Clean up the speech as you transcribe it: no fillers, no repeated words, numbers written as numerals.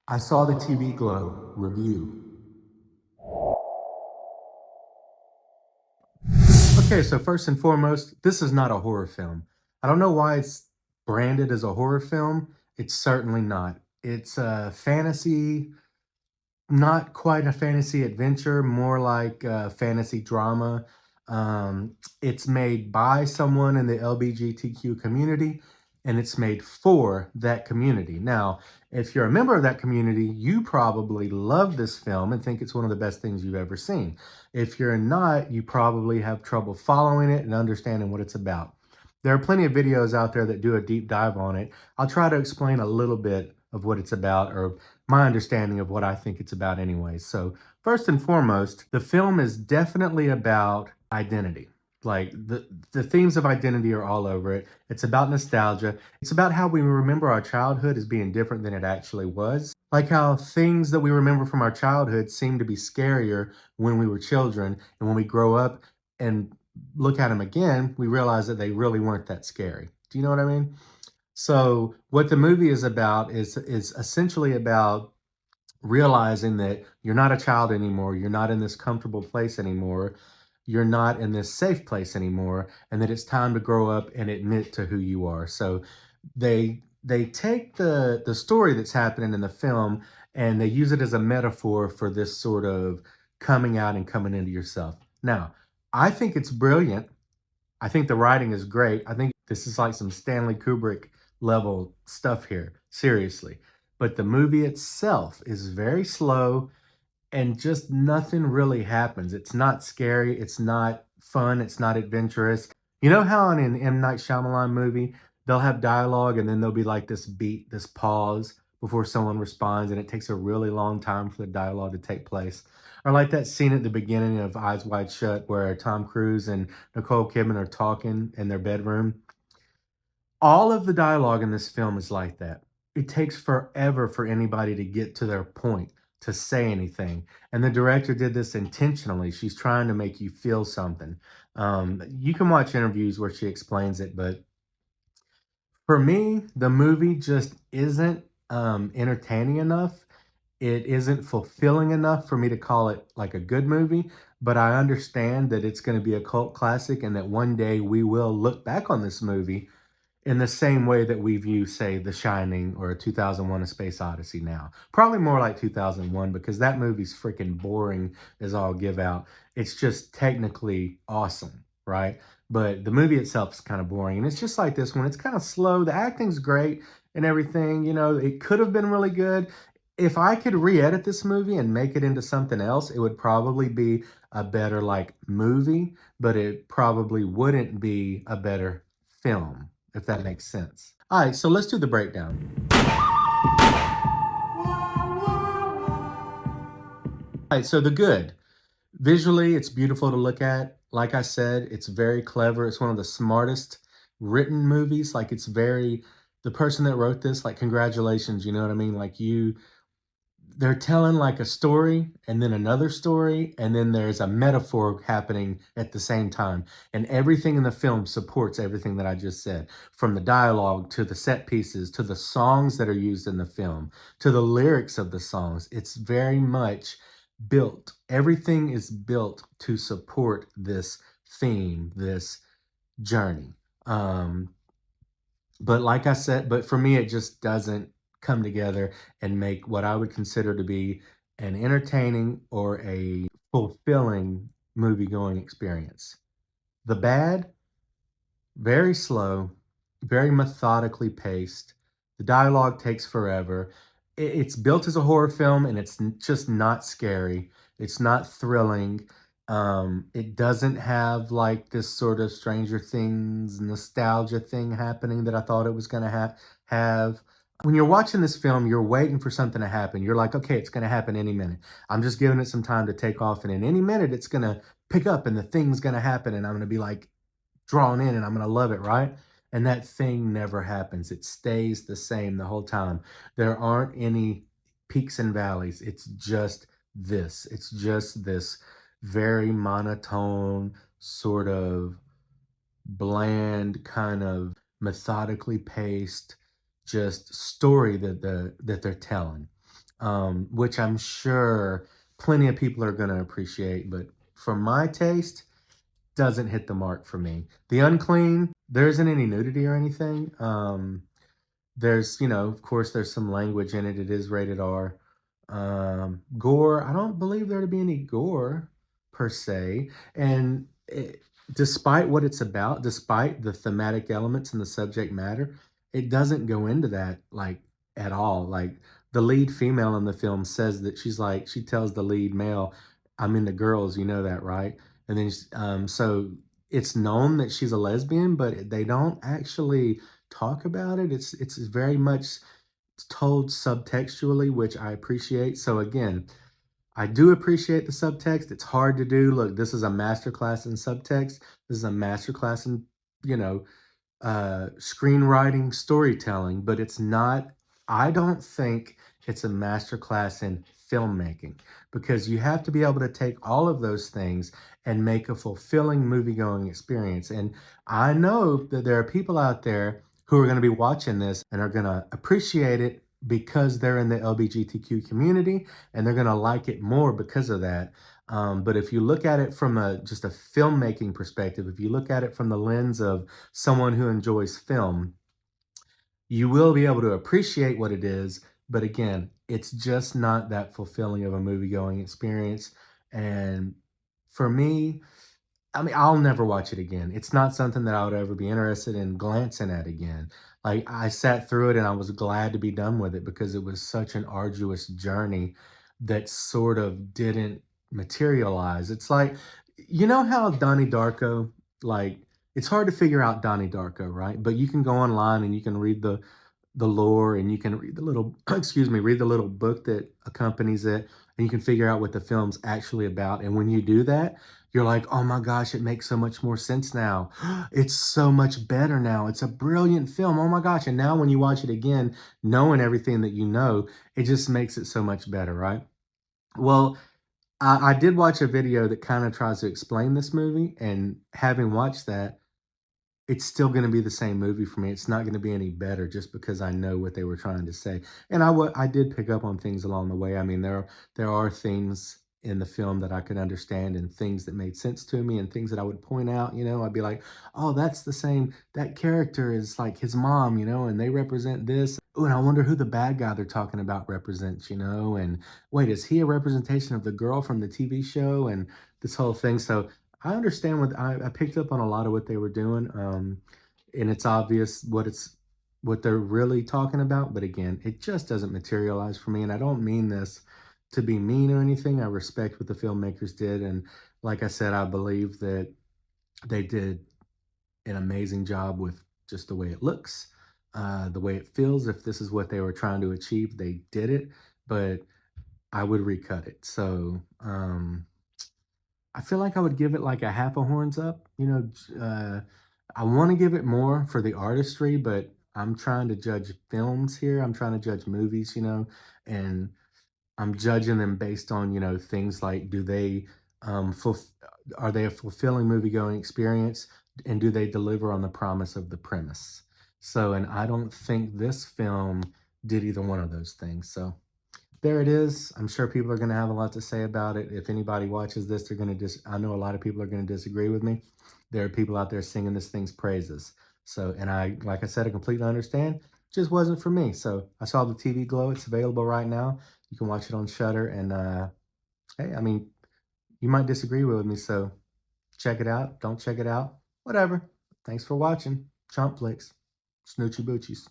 I saw the TV Glow review. Okay, so first and foremost, this is not a horror film. I don't know why it's branded as a horror film. It's certainly not. It's a fantasy, not quite a fantasy adventure, more like a fantasy drama. It's made by someone in the LGBTQ community, and it's made for that community. Now, if you're a member of that community, you probably love this film and think it's one of the best things you've ever seen. If you're not, you probably have trouble following it and understanding what it's about. There are plenty of videos out there that do a deep dive on it. I'll try to explain a little bit of what it's about, or my understanding of what I think it's about anyway. So, first and foremost, the film is definitely about identity. Like the themes of identity are all over it. It's about nostalgia. It's about how we remember our childhood as being different than it actually was. Like how things that we remember from our childhood seem to be scarier when we were children, and when we grow up and look at them again, we realize that they really weren't that scary. Do you know what I mean? So what the movie is about is essentially about realizing that you're not a child anymore, you're not in this comfortable place anymore, you're not in this safe place anymore, and that it's time to grow up and admit to who you are. So they take the story that's happening in the film and they use it as a metaphor for this sort of coming out and coming into yourself. Now, I think it's brilliant. I think the writing is great. I think this is like some Stanley Kubrick level stuff here, seriously. But the movie itself is very slow and just nothing really happens. It's not scary, it's not fun, it's not adventurous. You know how in an M. Night Shyamalan movie, they'll have dialogue and then there'll be like this beat, this pause before someone responds, and it takes a really long time for the dialogue to take place. Or like that scene at the beginning of Eyes Wide Shut where Tom Cruise and Nicole Kidman are talking in their bedroom. All of the dialogue in this film is like that. It takes forever for anybody to get to their point, to say anything. And the director did this intentionally. She's trying to make you feel something. You can watch interviews where she explains it, but for me, the movie just isn't entertaining enough. It isn't fulfilling enough for me to call it like a good movie, but I understand that it's going to be a cult classic and that one day we will look back on this movie in the same way that we view, say, The Shining or 2001: A Space Odyssey now. Probably more like 2001 because that movie's freaking boring as all give out. It's just technically awesome, right? But the movie itself is kind of boring. And it's just like this one. It's kind of slow. The acting's great and everything. You know, it could have been really good. If I could re-edit this movie and make it into something else, it would probably be a better like movie, but it probably wouldn't be a better film, if that makes sense. All right, so let's do the breakdown. All right, so the good. Visually, it's beautiful to look at. Like I said, it's very clever. It's one of the smartest written movies. Like it's very, the person that wrote this, like congratulations, you know what I mean? Like they're telling like a story and then another story and then there's a metaphor happening at the same time, and everything in the film supports everything that I just said, from the dialogue to the set pieces to the songs that are used in the film to the lyrics of the songs. It's very much built, everything is built to support this theme, this journey. um but like I said, but for me, it just doesn't come together and make what I would consider to be an entertaining or a fulfilling movie going experience. The bad, very slow, very methodically paced. The dialogue takes forever. It's built as a horror film and it's just not scary. It's not thrilling. It doesn't have like this sort of Stranger Things nostalgia thing happening that I thought it was going to have. When you're watching this film, you're waiting for something to happen. You're like, okay, it's going to happen any minute. I'm just giving it some time to take off, and in any minute, it's going to pick up and the thing's going to happen, and I'm going to be like, drawn in and I'm going to love it, right? And that thing never happens. It stays the same the whole time. There aren't any peaks and valleys. It's just this. It's just this very monotone, sort of bland, kind of methodically paced just story that they're telling. which I'm sure plenty of people are going to appreciate. But for my taste, doesn't hit the mark for me. The Unclean, there isn't any nudity or anything. There's, of course, there's some language in it. It is rated R. Gore, I don't believe there to be any gore per se. And despite what it's about, despite the thematic elements and the subject matter, it doesn't go into that like at all. Like the lead female in the film says that she's like, she tells the lead male, I'm into girls, you know that, right? And then, so it's known that she's a lesbian, but they don't actually talk about it. It's very much told subtextually, which I appreciate. So again, I do appreciate the subtext. It's hard to do. Look, this is a masterclass in subtext. This is a masterclass in, you know, screenwriting, storytelling, but it's not, I don't think it's a masterclass in filmmaking because you have to be able to take all of those things and make a fulfilling movie-going experience. And I know that there are people out there who are going to be watching this and are going to appreciate it because they're in the LGBTQ community and they're going to like it more because of that. But if you look at it from just a filmmaking perspective, if you look at it from the lens of someone who enjoys film, you will be able to appreciate what it is. But again, it's just not that fulfilling of a movie going experience. And for me, I mean, I'll never watch it again. It's not something that I would ever be interested in glancing at again. Like I sat through it and I was glad to be done with it because it was such an arduous journey that sort of didn't materialize. It's like, you know how Donnie Darko, like it's hard to figure out Donnie Darko, right? But you can go online and you can read the lore and you can read the little excuse me, read the little book that accompanies it and you can figure out what the film's actually about. And when you do that, you're like, oh my gosh, it makes so much more sense now. It's so much better now. It's a brilliant film. Oh my gosh. And now when you watch it again, knowing everything that you know, it just makes it so much better, right? Well, I did watch a video that kind of tries to explain this movie, and having watched that, it's still gonna be the same movie for me. It's not gonna be any better just because I know what they were trying to say. And I did pick up on things along the way. I mean, there are things in the film that I could understand and things that made sense to me and things that I would point out, I'd be like, "Oh, that's the same that character is like his mom, and they represent this. Oh, and I wonder who the bad guy they're talking about represents, and wait, is he a representation of the girl from the TV show?" And this whole thing. So I understand I picked up on a lot of what they were doing, and it's obvious what they're really talking about. But again, it just doesn't materialize for me. And I don't mean this to be mean or anything. I respect what the filmmakers did, and like I said, I believe that they did an amazing job with just the way it looks, the way it feels. If this is what they were trying to achieve, they did it. But I would recut it. So. I feel like I would give it like a half a horns up. I want to give it more for the artistry, but I'm trying to judge films here. I'm trying to judge movies, and I'm judging them based on, things like do they are they a fulfilling movie going experience and do they deliver on the promise of the premise? So, and I don't think this film did either one of those things. So, there it is. I'm sure people are going to have a lot to say about it. If anybody watches this, they're going to I know a lot of people are going to disagree with me. There are people out there singing this thing's praises. So, and like I said, I completely understand. Just wasn't for me. So I saw the TV Glow. It's available right now. You can watch it on Shutter. And hey, I mean, you might disagree with me. So check it out. Don't check it out. Whatever. Thanks for watching. Chomp Flicks. Snoochie Boochies.